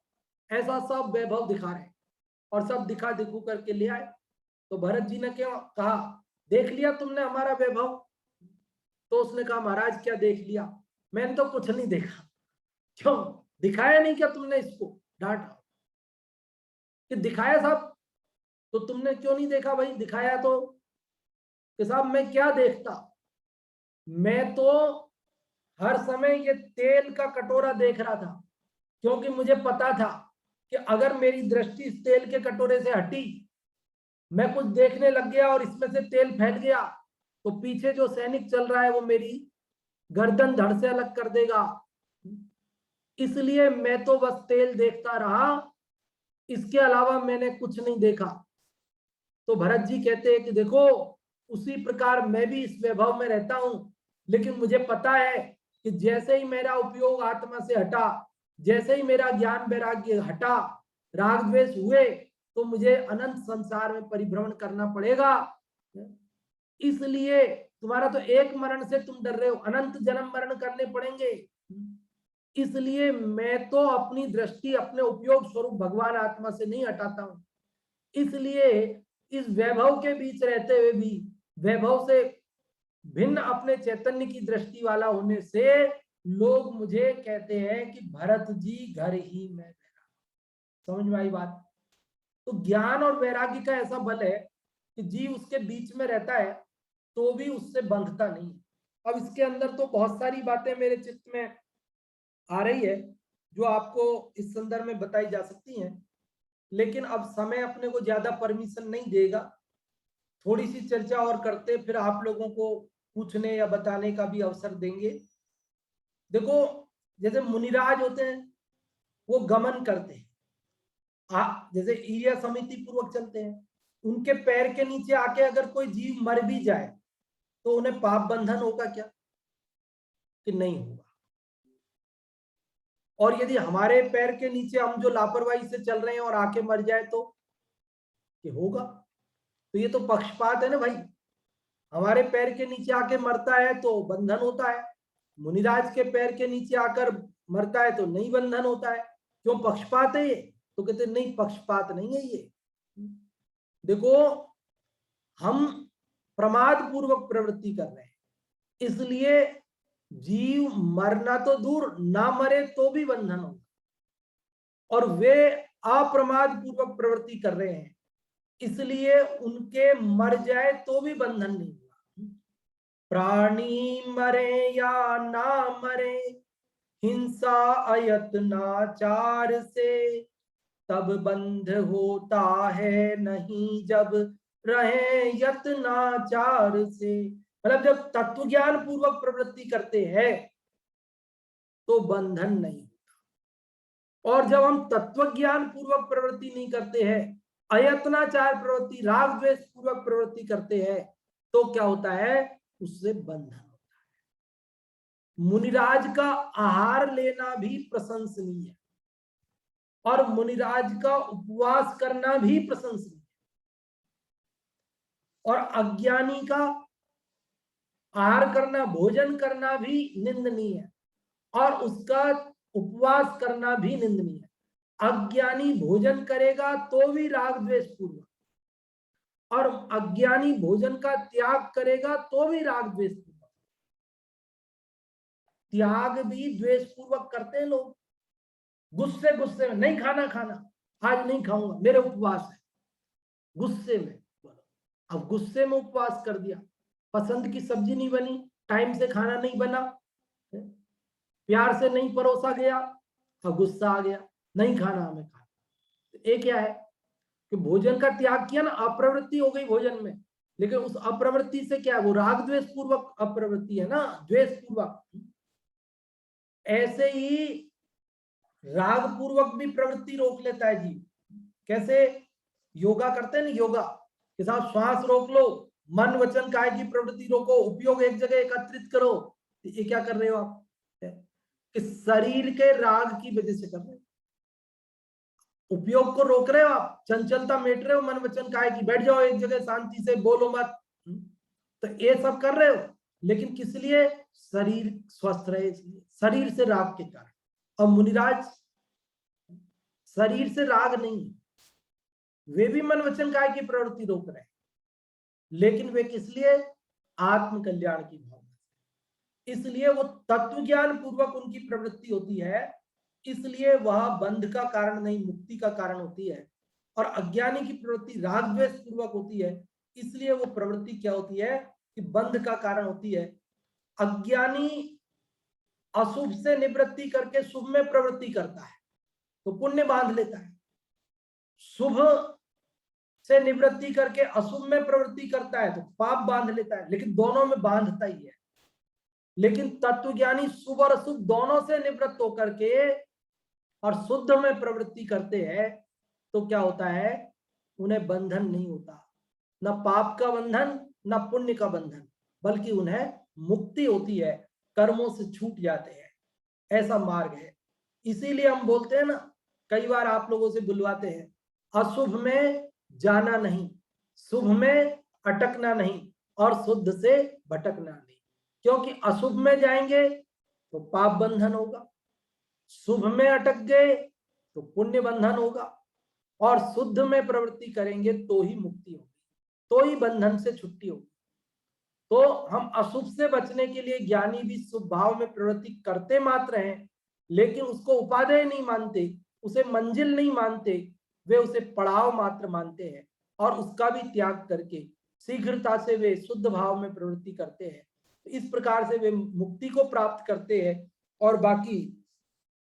ऐसा सब वैभव दिखा रहे हैं और सब दिखा दिखू करके ले आए। तो भरत जी ने क्यों कहा देख लिया तुमने हमारा वैभव? तो उसने कहा महाराज क्या देख लिया, मैंने तो कुछ नहीं देखा। क्यों दिखाया नहीं क्या तुमने इसको? डांटा कि दिखाया साहब, तो तुमने क्यों नहीं देखा भाई? दिखाया तो कि साहब मैं क्या देखता, मैं तो हर समय ये तेल का कटोरा देख रहा था, क्योंकि मुझे पता था कि अगर मेरी दृष्टि इस तेल के कटोरे से हटी, मैं कुछ देखने लग गया और इसमें से तेल फैल गया, तो पीछे जो सैनिक चल रहा है वो मेरी गर्दन धड़ से अलग कर देगा। इसलिए मैं तो बस तेल देखता रहा, इसके अलावा मैंने कुछ नहीं देखा। तो भरत जी कहते हैं कि देखो उसी प्रकार मैं भी इस वैभव में रहता हूं, लेकिन मुझे पता है कि जैसे ही मेरा उपयोग आत्मा से हटा, जैसे ही मेरा ज्ञान वैराग्य हटा, राग द्वेष हुए, तो मुझे अनंत संसार में परिभ्रमण करना पड़ेगा। इसलिए तुम्हारा तो एक मरण से तुम डर रहे हो, अनंत जन्म मरण करने पड़ेंगे। इसलिए मैं तो अपनी दृष्टि अपने उपयोग स्वरूप भगवान आत्मा से नहीं हटाता हूं। इसलिए इस वैभव के बीच रहते हुए भी वैभव से भिन्न अपने चैतन्य की दृष्टि वाला होने से लोग मुझे कहते हैं कि भरत जी घर ही में। समझ में आई बात? तो ज्ञान और वैराग्य का ऐसा बल है कि जीव उसके बीच में रहता है तो भी उससे बंधता नहीं। अब इसके अंदर तो बहुत सारी बातें मेरे चित्त में आ रही है जो आपको इस संदर्भ में बताई जा सकती हैं, लेकिन अब समय अपने को ज्यादा परमिशन नहीं देगा। थोड़ी सी चर्चा और करते, फिर आप लोगों को पूछने या बताने का भी अवसर देंगे। देखो जैसे मुनिराज होते हैं वो गमन करते हैं, जैसे ईर्या समिति पूर्वक चलते हैं। उनके पैर के नीचे आके अगर कोई जीव मर भी जाए तो उन्हें पाप बंधन होगा क्या? कि नहीं होगा। और यदि हमारे पैर के नीचे हम जो लापरवाही से चल रहे हैं और आके मर जाए तो कि होगा? तो ये तो पक्षपात है ना भाई। हमारे पैर के नीचे आके मरता है तो बंधन होता है, मुनिराज के पैर के नीचे आकर मरता है तो नहीं बंधन होता है। क्यों पक्षपात है ये? तो कहते नहीं पक्षपात नहीं है ये। देखो हम प्रमाद पूर्वक प्रवृत्ति कर रहे हैं, इसलिए जीव मरना तो दूर, ना मरे तो भी बंधन होगा। और वे अप्रमाद पूर्वक प्रवृत्ति कर रहे हैं, इसलिए उनके मर जाए तो भी बंधन नहीं होगा। प्राणी मरे या ना मरे, हिंसा अयत्नाचार से तब बंध होता है नहीं जब रहे यत्नाचार से। मतलब जब तत्व ज्ञान पूर्वक प्रवृत्ति करते हैं तो बंधन नहीं होता, और जब हम तत्व ज्ञान पूर्वक प्रवृत्ति नहीं करते हैं, अयत्नाचार प्रवृत्ति, राग द्वेष पूर्वक प्रवृत्ति करते हैं, तो क्या होता है, उससे बंधन होता है। मुनिराज का आहार लेना भी प्रशंसनीय है और मुनिराज का उपवास करना भी प्रशंसनीय है, और अज्ञानी का आहार करना, भोजन करना भी निंदनीय है और उसका उपवास करना भी निंदनीय है। अज्ञानी भोजन करेगा तो भी राग द्वेष पूर्वक, और अज्ञानी भोजन का त्याग करेगा तो भी राग द्वेष पूर्वक। त्याग भी द्वेष पूर्वक करते हैं लोग, गुस्से गुस्से में, नहीं खाना खाना, आज नहीं खाऊंगा, मेरे उपवास है, गुस्से में। अब गुस्से में उपवास कर दिया, पसंद की सब्जी नहीं बनी, टाइम से खाना नहीं बना, प्यार से नहीं परोसा गया, अब गुस्सा आ गया, नहीं खाना हमें खाना। ये क्या है कि भोजन का त्याग किया ना, अप्रवृत्ति हो गई भोजन में, लेकिन उस अप्रवृत्ति से क्या है, वो राग द्वेष पूर्वक अप्रवृत्ति है ना, द्वेष पूर्वक। ऐसे ही राग पूर्वक भी प्रवृत्ति रोक लेता है जी। कैसे? योगा करते हैं ना, योगा के साथ श्वास रोक लो, मन वचन काया की प्रवृत्ति रोको, उपयोग एक जगह एकत्रित करो। ये क्या कर रहे हो आप, कि शरीर के राग की वजह से कर रहे हो, उपयोग को रोक रहे हो आप, चंचलता मेट रहे हो मन वचन काया की, बैठ जाओ एक जगह शांति से, बोलो मत। तो ये सब कर रहे हो, लेकिन किस लिए? शरीर स्वस्थ रहे इसलिए, शरीर से राग के कारण। और मुनिराज शरीर से राग नहीं, वे भी मन वचन काया की प्रवृत्ति रोक रहे हैं, लेकिन वे किस लिए? आत्म कल्याण की भावना, इसलिए वो तत्व ज्ञान पूर्वक उनकी प्रवृत्ति होती है, इसलिए वह बंध का कारण नहीं, मुक्ति का कारण होती है। और अज्ञानी की प्रवृत्ति राग द्वेष पूर्वक होती है, इसलिए वो प्रवृत्ति क्या होती है कि बंध का कारण होती है। अज्ञानी अशुभ से निवृत्ति करके शुभ में प्रवृत्ति करता है तो पुण्य बांध लेता है, शुभ से निवृत्ति करके अशुभ में प्रवृत्ति करता है तो पाप बांध लेता है, लेकिन दोनों में बांधता ही है। लेकिन तत्वज्ञानी शुभ और अशुभ दोनों से निवृत्त होकर के और शुद्ध में प्रवृत्ति करते हैं तो क्या होता है, उन्हें बंधन नहीं होता, न पाप का बंधन न पुण्य का बंधन, बल्कि उन्हें मुक्ति होती है, कर्मों से छूट जाते हैं। ऐसा मार्ग है। इसीलिए हम बोलते हैं ना, कई बार आप लोगों से बुलवाते हैं, अशुभ में जाना नहीं, शुभ में अटकना नहीं और शुद्ध से भटकना नहीं। क्योंकि अशुभ में जाएंगे तो पाप बंधन होगा, शुभ में अटक गए तो पुण्य बंधन होगा, और शुद्ध में प्रवृत्ति करेंगे तो ही मुक्ति होगी, तो ही बंधन से छुट्टी होगी। तो हम अशुभ से बचने के लिए ज्ञानी भी शुभ भाव में प्रवृत्ति करते मात्र हैं, लेकिन उसको उपादेय नहीं मानते, उसे मंजिल नहीं मानते, वे उसे पड़ाव मात्र मानते हैं और उसका भी त्याग करके शीघ्रता से वे शुद्ध भाव में प्रवृत्ति करते हैं। इस प्रकार से वे मुक्ति को प्राप्त करते हैं। और बाकी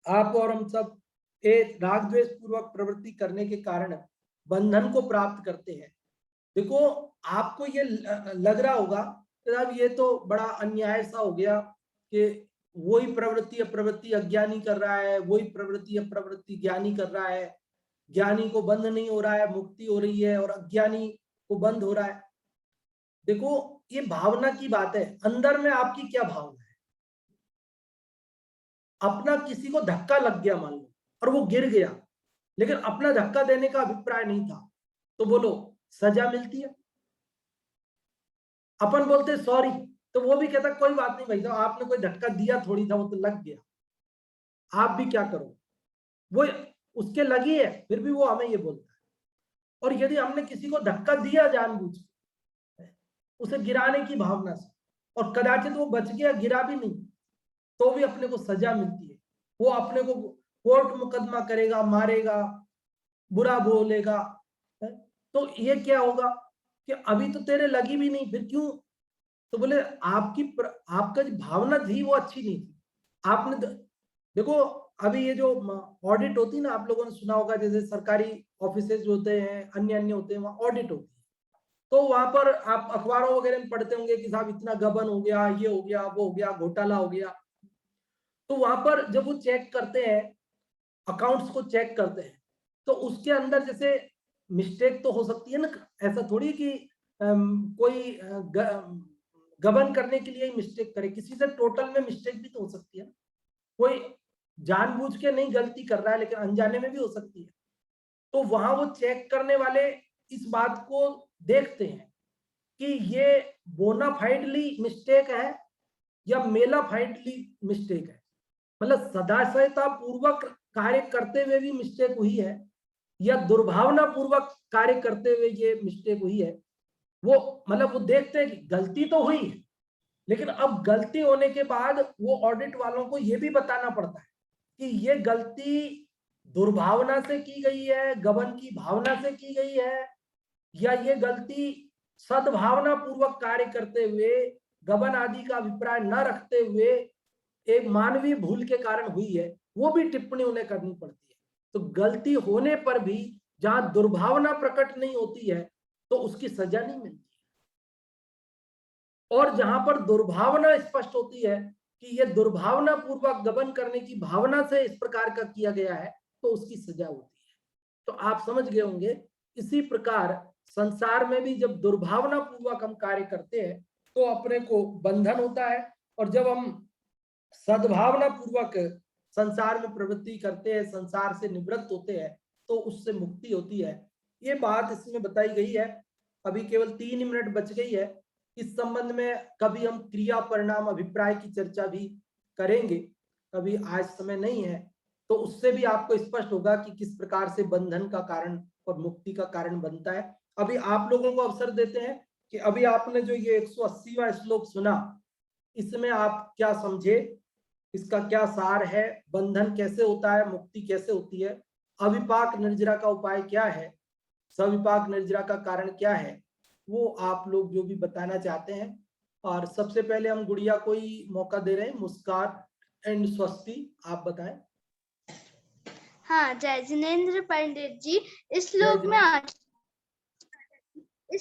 आप और हम सब एक राग द्वेष पूर्वक प्रवृत्ति करने के कारण बंधन को प्राप्त करते हैं। देखो, आपको ये लग रहा होगा कि ये तो बड़ा अन्याय सा हो गया कि वही प्रवृत्ति अप्रवृत्ति अज्ञानी कर रहा है, वही प्रवृत्ति अप्रवृत्ति ज्ञानी कर रहा है, ज्ञानी को बंध नहीं हो रहा है, मुक्ति हो रही है, और अज्ञानी को बंध हो रहा है। देखो, ये भावना की बात है, अंदर में आपकी क्या भावना है। अपना किसी को धक्का लग गया मान लो और वो गिर गया, लेकिन अपना धक्का देने का अभिप्राय नहीं था, तो बोलो सजा मिलती है। अपन बोलते सॉरी, तो वो भी कहता कोई बात नहीं भाई साहब, आपने कोई धक्का दिया थोड़ी था, वो तो लग गया, आप भी क्या करो, वो उसके लगी है, फिर भी वो हमें ये बोलता है। और यदि हमने किसी को धक्का दिया जानबूझ के, उसे गिराने की भावना से, और कदाचित वो बच गया, गिरा भी नहीं, तो भी अपने को सजा मिलती है। वो अपने को कोर्ट मुकदमा करेगा, मारेगा, बुरा बोलेगा, तो ये क्या होगा कि अभी तो तेरे लगी भी नहीं, फिर क्यों? तो बोले आपका जो भावना थी वो अच्छी नहीं थी। आपने देखो, अभी ये जो ऑडिट होती है ना, आप लोगों ने सुना होगा, जैसे सरकारी ऑफिसेज होते हैं, अन्य होते हैं, वहां ऑडिट होती है। तो वहां पर आप अखबारों वगैरह में पढ़ते होंगे कि साहब इतना गबन हो गया, ये हो गया, वो हो गया, घोटाला हो गया। तो वहां पर जब वो चेक करते हैं, अकाउंट्स को चेक करते हैं, तो उसके अंदर जैसे मिस्टेक तो हो सकती है ना, ऐसा थोड़ी कि कोई गबन करने के लिए मिस्टेक करे, किसी से टोटल में मिस्टेक भी तो हो सकती है। कोई जानबूझ के नहीं गलती कर रहा है लेकिन अनजाने में भी हो सकती है। तो वहां वो चेक करने वाले इस बात को देखते हैं कि ये बोनाफाइडली मिस्टेक है या मेलाफाइडली मिस्टेक है, मतलब सदाशयता पूर्वक कार्य करते हुए भी मिस्टेक हुई है या दुर्भावना पूर्वक कार्य करते हुए ये मिस्टेक हुई है। वो मतलब वो देखते हैं कि गलती तो हुई है, लेकिन अब गलती होने के बाद वो ऑडिट वालों को ये भी बताना पड़ता है कि ये गलती दुर्भावना से की गई है, गबन की भावना से की गई है, या ये गलती सद्भावना पूर्वक कार्य करते हुए, गबन आदि का अभिप्राय न रखते हुए एक मानवीय भूल के कारण हुई है। वो भी टिप्पणी उन्हें करनी पड़ती है। तो गलती होने पर भी जहां दुर्भावना प्रकट नहीं होती है तो उसकी सजा नहीं मिलती, और जहां पर दुर्भावना स्पष्ट होती है कि यह दुर्भावना पूर्वक गबन करने की भावना से इस प्रकार का किया गया है तो उसकी सजा होती है। तो आप समझ गए होंगे, इसी प्रकार संसार में भी जब दुर्भावना पूर्वक हम कार्य करते हैं तो अपने को बंधन होता है, और जब हम सद्भावना पूर्वक संसार में प्रवृत्ति करते हैं, संसार से निवृत्त होते हैं, तो उससे मुक्ति होती है। ये बात इसमें बताई गई है। अभी केवल 3 मिनट बच गई है। इस संबंध में कभी हम क्रिया परिणाम अभिप्राय की चर्चा भी करेंगे, कभी आज समय नहीं है, तो उससे भी आपको स्पष्ट होगा कि किस प्रकार से बंधन का कारण और मुक्ति का कारण बनता है। अभी आप लोगों को अवसर देते हैं कि अभी आपने जो ये 180वां श्लोक सुना, इसमें आप क्या समझे, इसका क्या सार है, बंधन कैसे होता है, मुक्ति कैसे होती है, अविपाक निर्जरा का उपाय क्या है, सविपाक निर्जरा का कारण क्या है, वो आप लोग जो भी बताना चाहते हैं। और सबसे पहले हम गुड़िया को ही मौका दे रहे हैं, मुस्कान एंड स्वस्ति, आप बताएं। हाँ, जय जिनेन्द्र पंडित जी। इस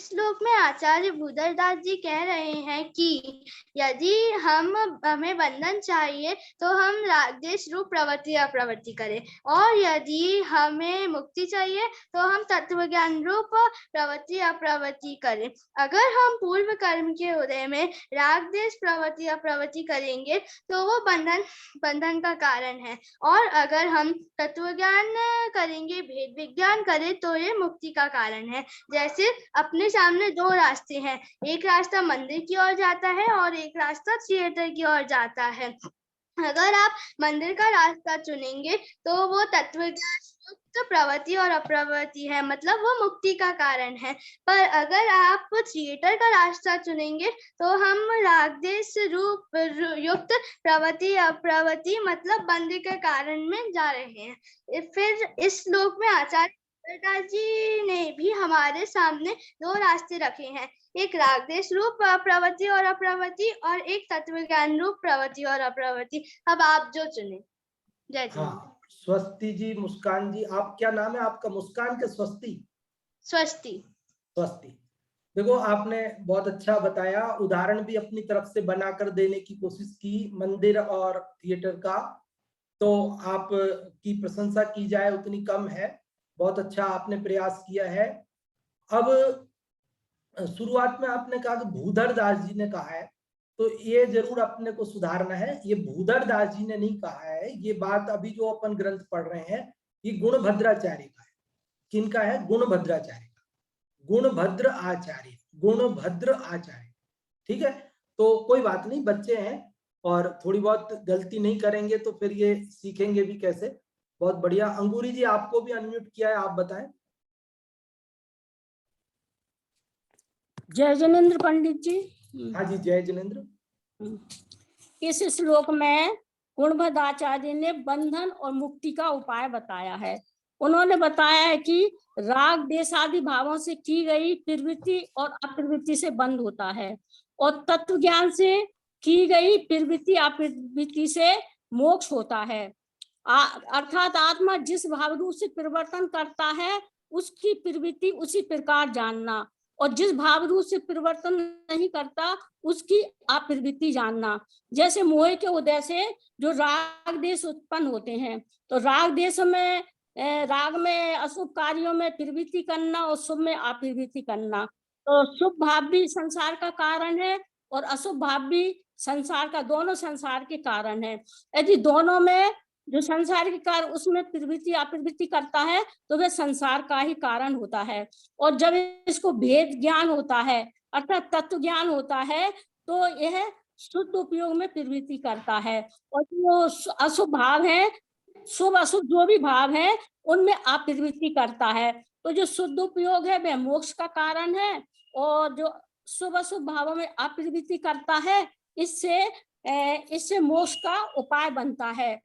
श्लोक में आचार्य भूधरदास जी कह रहे हैं कि यदि हमें बंधन चाहिए तो हम रागद्वेष रूप प्रवृत्ति अप्रवृत्ति करें, और यदि हमें मुक्ति चाहिए तो हम तत्व ज्ञान रूप प्रवृत्ति अप्रवृत्ति करें। अगर हम पूर्व कर्म के उदय में रागद्वेष प्रवृत्ति अप्रवृत्ति करेंगे तो वो बंधन का कारण है, और अगर हम तत्व ज्ञान करेंगे, भेद विज्ञान करें, तो ये मुक्ति का कारण है। जैसे अपने सामने 2 रास्ते हैं, एक रास्ता मंदिर की ओर जाता है और एक रास्ता थिएटर की ओर जाता है। अगर आप मंदिर का रास्ता चुनेंगे तो वो तत्वज्ञान युक्त प्रवृत्ति और अप्रवृत्ति है, मतलब वो मुक्ति का कारण है। पर अगर आप थिएटर का रास्ता चुनेंगे तो हम रागद्वेष रूप युक्त प्रवृत्ति अप्रवृत्ति मतलब बंधन के कारण में जा रहे हैं। फिर इस श्लोक में आचार्य भूधरदास जी ने भी हमारे सामने 2 रास्ते रखे हैं, एक रागद्वेष रूप प्रवृत्ति और अप्रवृत्ति और एक तत्व ज्ञान रूप प्रवृत्ति और अप्रवृत्ति। अब आप जो चुने। जय जी। हाँ, स्वस्ति जी, मुस्कान जी, आप क्या नाम है आपका? मुस्कान के स्वस्ति? स्वस्ति। स्वस्ति। देखो, आपने बहुत अच्छा बताया, उदाहरण भी अपनी तरफ से बनाकर देने की कोशिश की मंदिर और थिएटर का, तो आप की प्रशंसा की जाए उतनी कम है। बहुत अच्छा आपने प्रयास किया है। अब शुरुआत में आपने कहा कि भूधरदास जी ने कहा है, तो ये जरूर अपने को सुधारना है। ये भूधरदास जी ने नहीं कहा है, ये बात अभी जो अपन ग्रंथ पढ़ रहे हैं ये गुणभद्राचार्य का है। किनका है? गुणभद्राचार्य का, गुणभद्र आचार्य, गुणभद्र आचार्य। ठीक है, तो कोई बात नहीं, बच्चे हैं और थोड़ी बहुत गलती नहीं करेंगे तो फिर ये सीखेंगे भी कैसे। बहुत बढ़िया। अंगूरी जी, आपको भी अनम्यूट किया है, आप बताएं। जय जिनेन्द्र पंडित जी। हाँ जी, जय जिनेन्द्र। इस श्लोक में गुणभद्राचार्य ने बंधन और मुक्ति का उपाय बताया है। उन्होंने बताया है कि राग द्वेष आदि भावों से की गई प्रवृत्ति और अप्रवृत्ति से बंध होता है, और तत्व ज्ञान से की गई प्रवृत्ति अप्रवृत्ति से मोक्ष होता है। अर्थात आत्मा जिस भाव रूप से परिवर्तन करता है उसकी प्रवृत्ति उसी प्रकार जानना, और जिस भाव रूप से परिवर्तन नहीं करता उसकी अप्रवृत्ति जानना। जैसे मोह के उदय से जो राग देश उत्पन्न होते हैं, तो राग देश में राग में अशुभ कार्यों में प्रवृत्ति करना और शुभ में अप्रवृत्ति करना। तो शुभ भाव भी संसार का कारण है और अशुभ भाव भी संसार का, दोनों संसार के कारण है। यदि दोनों में जो संसार के कारण उसमें प्रवृत्ति अप्रवृत्ति करता है तो वह संसार का ही कारण होता है। और जब इसको भेद ज्ञान होता है अर्थात तत्व ज्ञान होता है तो यह शुद्ध उपयोग में प्रवृत्ति करता है। और जो अशुभ भाव है, शुभ अशुभ जो भी भाव है उनमें अप्रवृत्ति करता है। तो जो शुद्ध उपयोग है वह मोक्ष का कारण है और जो शुभ अशुभ भावों में अप्रवृत्ति करता है इससे मोक्ष का उपाय बनता है।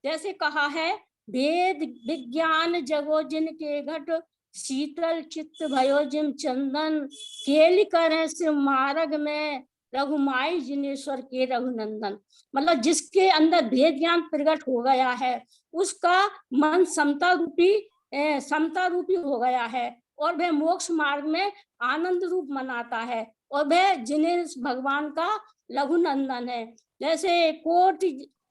जैसे कहा है, भेद विज्ञान जगो जिनके घट, शीतल चित्त भयो जिम चंदन, केली करे से मार्ग में रघुमाई जिनेश्वर के रघुनंदन। मतलब जिसके अंदर भेद ज्ञान प्रकट हो गया है उसका मन समता रूपी हो गया है और वह मोक्ष मार्ग में आनंद रूप मनाता है और वह जिनेश भगवान का लघुनंदन है। जैसे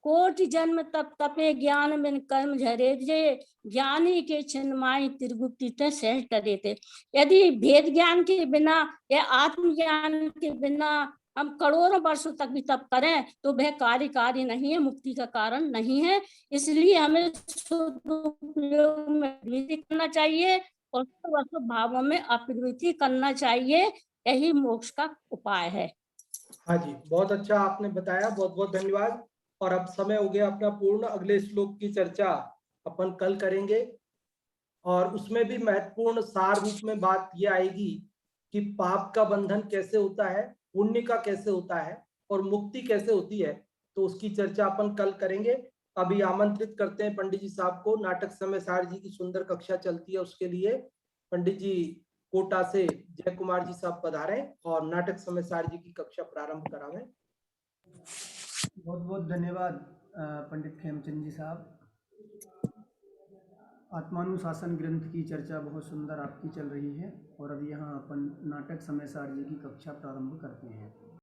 कोटि जन्म तप तपे ज्ञान बिन कर्म झरे जे, ज्ञानी के छिन्माई त्रिगुप्ति ते सहज टरे थे। यदि भेद ज्ञान के बिना या आत्मज्ञान के बिना हम करोड़ों वर्षों तक भी तप करें तो वह कार्य नहीं है, मुक्ति का कारण नहीं है। इसलिए हमें शुद्ध उपयोग में प्रवृत्ति करना चाहिए और शुभ भावों में अप्रवृत्ति करना चाहिए। यही मोक्ष का उपाय है। हाँ जी, बहुत अच्छा आपने बताया, बहुत बहुत धन्यवाद। और अब समय हो गया अपना पूर्ण, अगले श्लोक की चर्चा अपन कल करेंगे और उसमें भी महत्वपूर्ण सार रूप में बात ये आएगी कि पाप का बंधन कैसे होता है, पुण्य का कैसे होता है और मुक्ति कैसे होती है। तो उसकी चर्चा अपन कल करेंगे। अभी आमंत्रित करते हैं पंडित जी साहब को। नाटक समय सार जी की सुंदर कक्षा चलती है, उसके लिए पंडित जी कोटा से जय कुमार जी साहब पधारें और नाटक समय सार जी की कक्षा प्रारंभ करावें। बहुत बहुत धन्यवाद पंडित खेमचंद जी साहब। आत्मानुशासन ग्रंथ की चर्चा बहुत सुंदर आपकी चल रही है और अब यहाँ अपन नाटक समय सार जी की कक्षा प्रारंभ करते हैं।